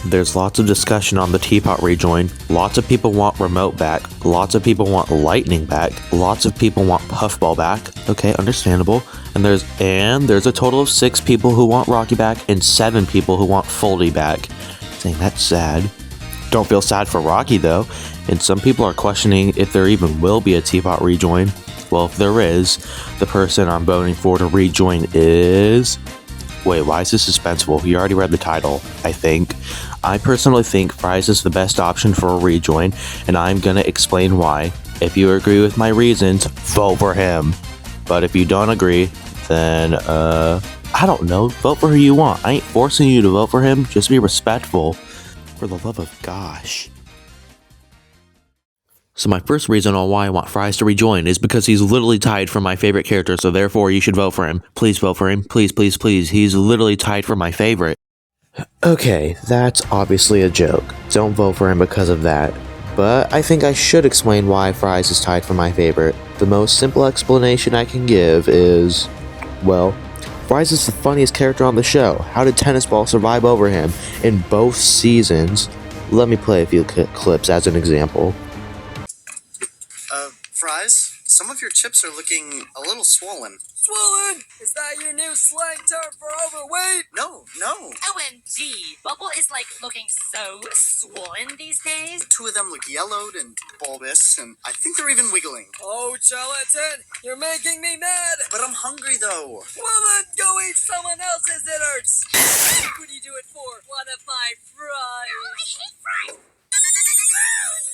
There's lots of discussion on the Teapot rejoin. Lots of people want Remote back. Lots of people want Lightning back. Lots of people want Puffball back. Okay, understandable. And there's a total of 6 people who want Rocky back and 7 people who want Foldy back. Dang, that's sad. Don't feel sad for Rocky though. And some people are questioning if there even will be a Teapot rejoin. Well, if there is, the person I'm voting for to rejoin is... Wait, why is this suspenseful? You already read the title, I think. I personally think Fries is the best option for a rejoin, and I'm gonna explain why. If you agree with my reasons, vote for him. But if you don't agree, then, I don't know, vote for who you want. I ain't forcing you to vote for him, just be respectful. For the love of gosh. So my first reason on why I want Fries to rejoin is because he's literally tied for my favorite character, so therefore you should vote for him. Please vote for him. Please, please, please. He's literally tied for my favorite. Okay, that's obviously a joke. Don't vote for him because of that. But I think I should explain why Fries is tied for my favorite. The most simple explanation I can give is, well, Fries is the funniest character on the show. How did Tennis Ball survive over him in both seasons? Let me play a few clips as an example. Fries, some of your chips are looking a little swollen. Swollen? Is that your new slang term for overweight? No. OMG, Bubble is like looking so swollen these days. 2 of them look yellowed and bulbous, and I think they're even wiggling. Oh, gelatin, you're making me mad. But I'm hungry though. Well then, go eat someone else's innards. Who do you do it for? One of my fries. Oh, I hate fries. Oh,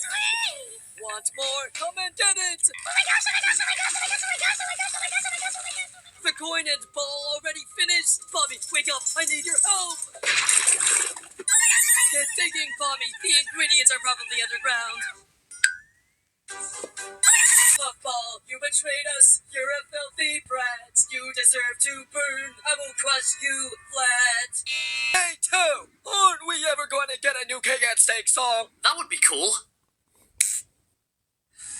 sweet. Want more? Come and get it! Oh my gosh, oh my gosh, oh my gosh, oh my gosh, oh my gosh, oh my gosh, oh my gosh, oh my gosh, oh my gosh. The coin and ball already finished! Bobby, wake up! I need your help! Get digging, Bobby! The ingredients are probably underground. Puffball, you betrayed us! You're a filthy brat! You deserve to burn! I will crush you flat! Hey, too! Aren't we ever going to get a new Cake and Steak song? That would be cool.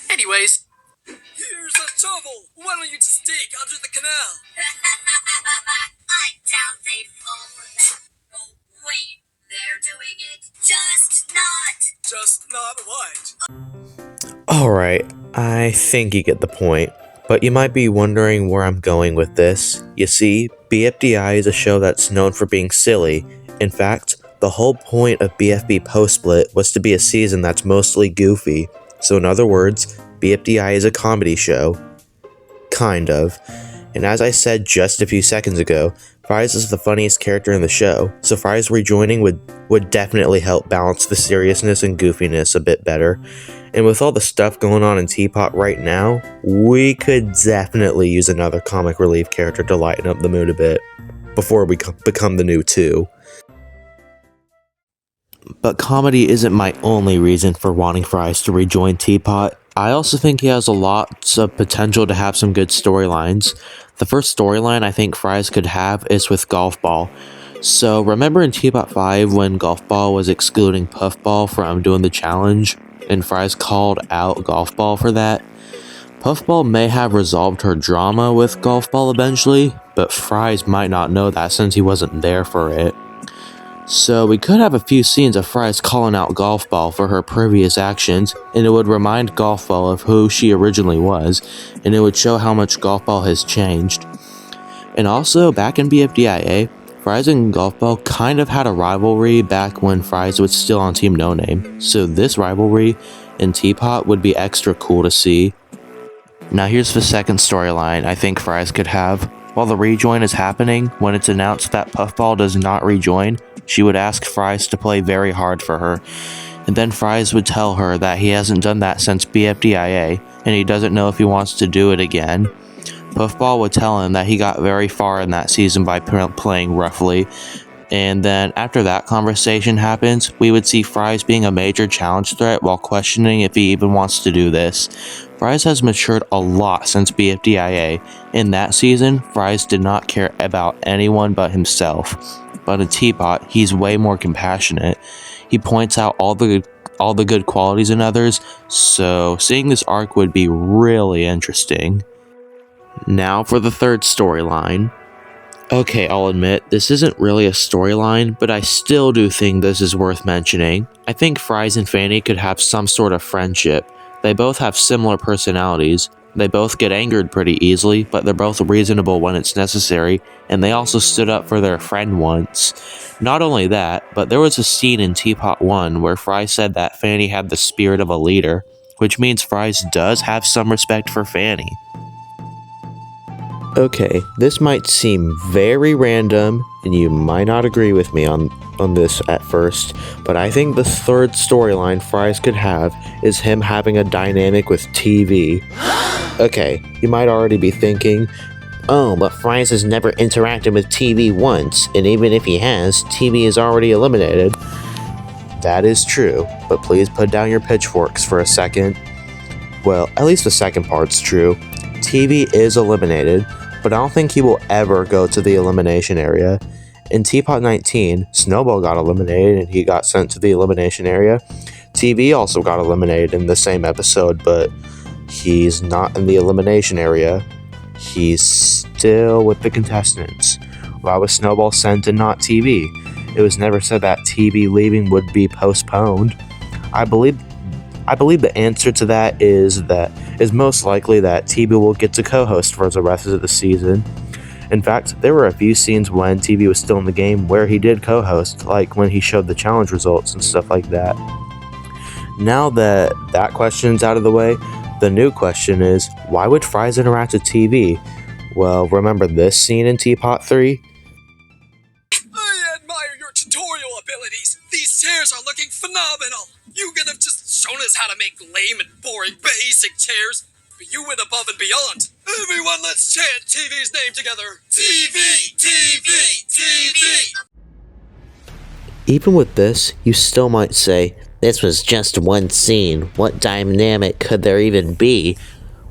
Anyways. Here's a shovel! Why don't you just dig under the canal? I doubt they'd fall for that. Oh, wait, they're doing it. Just not. Just not what? Alright, I think you get the point. But you might be wondering where I'm going with this. You see, BFDI is a show that's known for being silly. In fact, the whole point of BFB post-split was to be a season that's mostly goofy. So in other words, BFDI is a comedy show. Kind of. And as I said just a few seconds ago, Fries is the funniest character in the show, so Fries rejoining would definitely help balance the seriousness and goofiness a bit better. And with all the stuff going on in Teapot right now, we could definitely use another comic relief character to lighten up the mood a bit, before we become the new 2. But comedy isn't my only reason for wanting Fries to rejoin Teapot. I also think he has a lot of potential to have some good storylines. The first storyline I think Fries could have is with Golf Ball. So remember in Teapot 5 when Golf Ball was excluding Puffball from doing the challenge, and Fries called out Golf Ball for that? Puffball may have resolved her drama with Golf Ball eventually, but Fries might not know that since he wasn't there for it. So we could have a few scenes of Fries calling out Golf Ball for her previous actions, and it would remind Golf Ball of who she originally was, and it would show how much Golf Ball has changed. And also, back in BFDIA, Fries and Golf Ball kind of had a rivalry back when Fries was still on Team No Name, so this rivalry in Teapot would be extra cool to see. Now here's the second storyline I think Fries could have. While the rejoin is happening, when it's announced that Puffball does not rejoin, she would ask Fries to play very hard for her, and then Fries would tell her that he hasn't done that since BFDIA, and he doesn't know if he wants to do it again. Puffball would tell him that he got very far in that season by playing roughly, and then after that conversation happens, we would see Fries being a major challenge threat while questioning if he even wants to do this. Fries has matured a lot since BFDIA. In that season, Fries did not care about anyone but himself. But in Teapot, he's way more compassionate. He points out all the good qualities in others, so seeing this arc would be really interesting. Now for the third storyline. Okay, I'll admit, this isn't really a storyline, but I still do think this is worth mentioning. I think Fries and Fanny could have some sort of friendship. They both have similar personalities. They both get angered pretty easily, but they're both reasonable when it's necessary, and they also stood up for their friend once. Not only that, but there was a scene in Teapot 1 where Fries said that Fanny had the spirit of a leader, which means Fries does have some respect for Fanny. Okay, this might seem very random, and you might not agree with me on this at first, but I think the third storyline Fries could have is him having a dynamic with TV. Okay, you might already be thinking, oh, but Fries has never interacted with TV once, and even if he has, TV is already eliminated. That is true, but please put down your pitchforks for a second. Well, at least the second part's true. TV is eliminated, but I don't think he will ever go to the elimination area. In Teapot 19, Snowball got eliminated and he got sent to the elimination area. TV also got eliminated in the same episode, but he's not in the elimination area. He's still with the contestants. Why was Snowball sent and not TV? It was never said that TV leaving would be postponed. I believe the answer to that is most likely that TV will get to co-host for the rest of the season. In fact, there were a few scenes when TV was still in the game where he did co-host, like when he showed the challenge results and stuff like that. Now that that question's out of the way, the new question is, why would Fries interact with TV? Well, remember this scene in Teapot 3? I admire your tutorial abilities. These chairs are looking phenomenal. You could have just shown us how to make lame and boring basic chairs, but you went above and beyond. Everyone, let's chant TV's name together. TV, TV, TV. Even with this, you still might say, this was just one scene. What dynamic could there even be?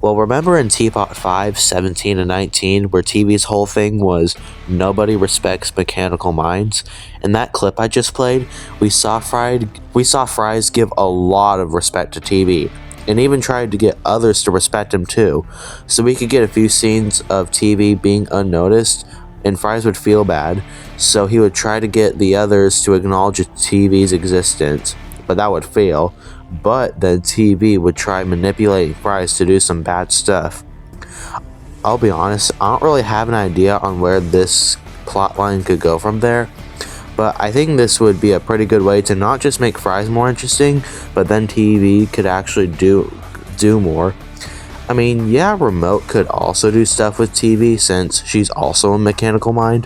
Well, remember in Teapot 5, 17, and 19, where TV's whole thing was nobody respects mechanical minds? In that clip I just played, we saw Fries give a lot of respect to TV, and even tried to get others to respect him too. So we could get a few scenes of TV being unnoticed, and Fries would feel bad, so he would try to get the others to acknowledge TV's existence, but that would fail. But then TV would try manipulating Fries to do some bad stuff. I'll be honest, I don't really have an idea on where this plotline could go from there, but I think this would be a pretty good way to not just make Fries more interesting, but then TV could actually do more. I mean, yeah, Remote could also do stuff with TV since she's also a mechanical mind,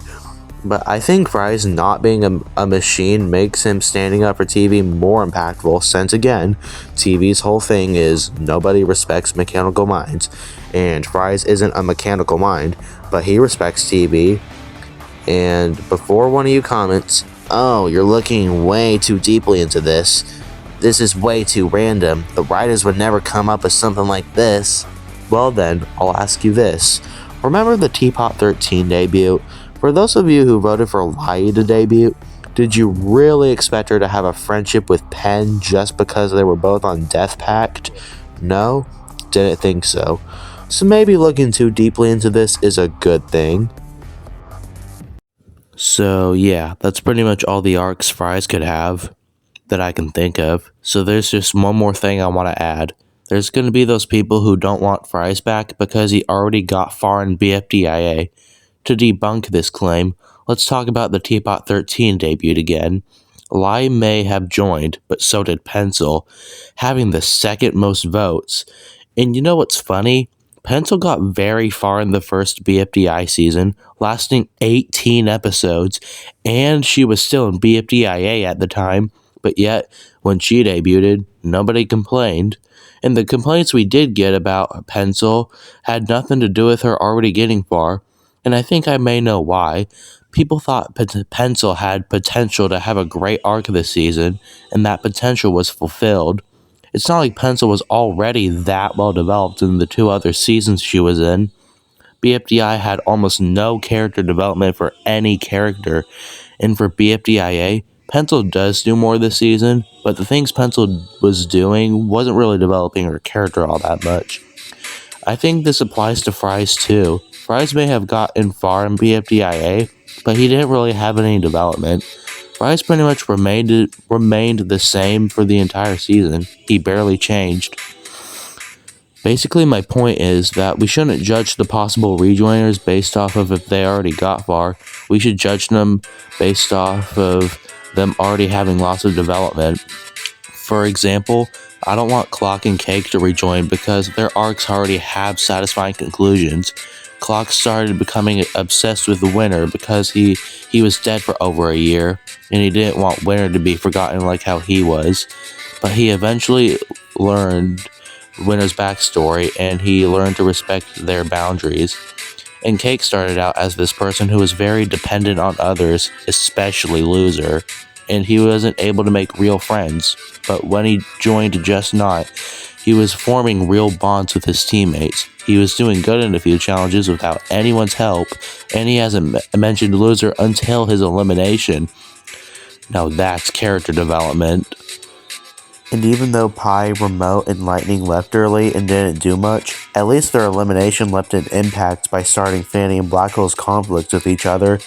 but I think Fries not being a machine makes him standing up for TV more impactful since, again, TV's whole thing is nobody respects mechanical minds, and Fries isn't a mechanical mind, but he respects TV. And before one of you comments, oh, you're looking way too deeply into this. This is way too random. The writers would never come up with something like this. Well then, I'll ask you this. Remember the Teapot 13 debut? For those of you who voted for Lai to debut, did you really expect her to have a friendship with Penn just because they were both on Death Pact? No? Didn't think so. So maybe looking too deeply into this is a good thing. So yeah, that's pretty much all the arcs Fries could have that I can think of. So there's just one more thing I want to add. There's going to be those people who don't want Fries back because he already got far in BFDIA. To debunk this claim, let's talk about the Teapot 13 debut again. Lai may have joined, but so did Pencil, having the second most votes. And you know what's funny? Pencil got very far in the first BFDI season, lasting 18 episodes, and she was still in BFDIA at the time, but yet, when she debuted, nobody complained. And the complaints we did get about Pencil had nothing to do with her already getting far. And I think I may know why. People thought Pencil had potential to have a great arc this season, and that potential was fulfilled. It's not like Pencil was already that well developed in the two other seasons she was in. BFDI had almost no character development for any character, and for BFDIA, Pencil does do more this season, but the things Pencil was doing wasn't really developing her character all that much. I think this applies to Fries too. Fries may have gotten far in BFDIA, but he didn't really have any development. Fries pretty much remained the same for the entire season. He barely changed. Basically, my point is that we shouldn't judge the possible rejoiners based off of if they already got far. We should judge them based off of them already having lots of development. For example, I don't want Clock and Cake to rejoin because their arcs already have satisfying conclusions. Clock started becoming obsessed with the Winner because he was dead for over a year, and he didn't want Winner to be forgotten like how he was. But he eventually learned Winner's backstory, and he learned to respect their boundaries. And Cake started out as this person who was very dependent on others, especially Loser, and he wasn't able to make real friends. But when he joined Just Not, he was forming real bonds with his teammates. He was doing good in a few challenges without anyone's help, and he hasn't mentioned Loser until his elimination. Now that's character development. And even though Pie, Remote, and Lightning left early and didn't do much, at least their elimination left an impact by starting Fanny and Black Hole's conflicts with each other.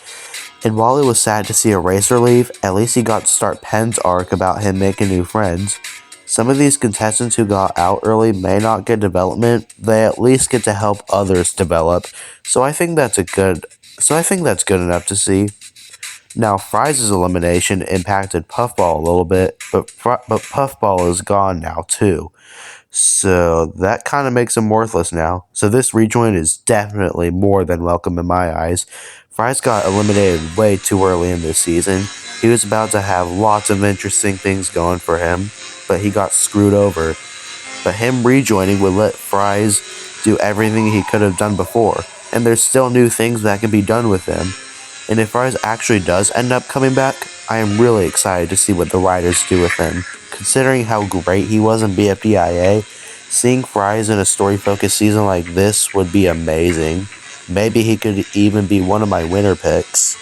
And while it was sad to see Eraser leave, at least he got to start Penn's arc about him making new friends. Some of these contestants who got out early may not get development, they at least get to help others develop. So I think that's good enough to see. Now, Fries' elimination impacted Puffball a little bit, but Puffball is gone now too. So that kind of makes him worthless now. So this rejoin is definitely more than welcome in my eyes. Fries got eliminated way too early in this season. He was about to have lots of interesting things going for him, but he got screwed over. But him rejoining would let Fries do everything he could have done before, and there's still new things that can be done with him. And if Fries actually does end up coming back, I am really excited to see what the writers do with him. Considering how great he was in BFDIA, seeing Fries in a story-focused season like this would be amazing. Maybe he could even be one of my winner picks.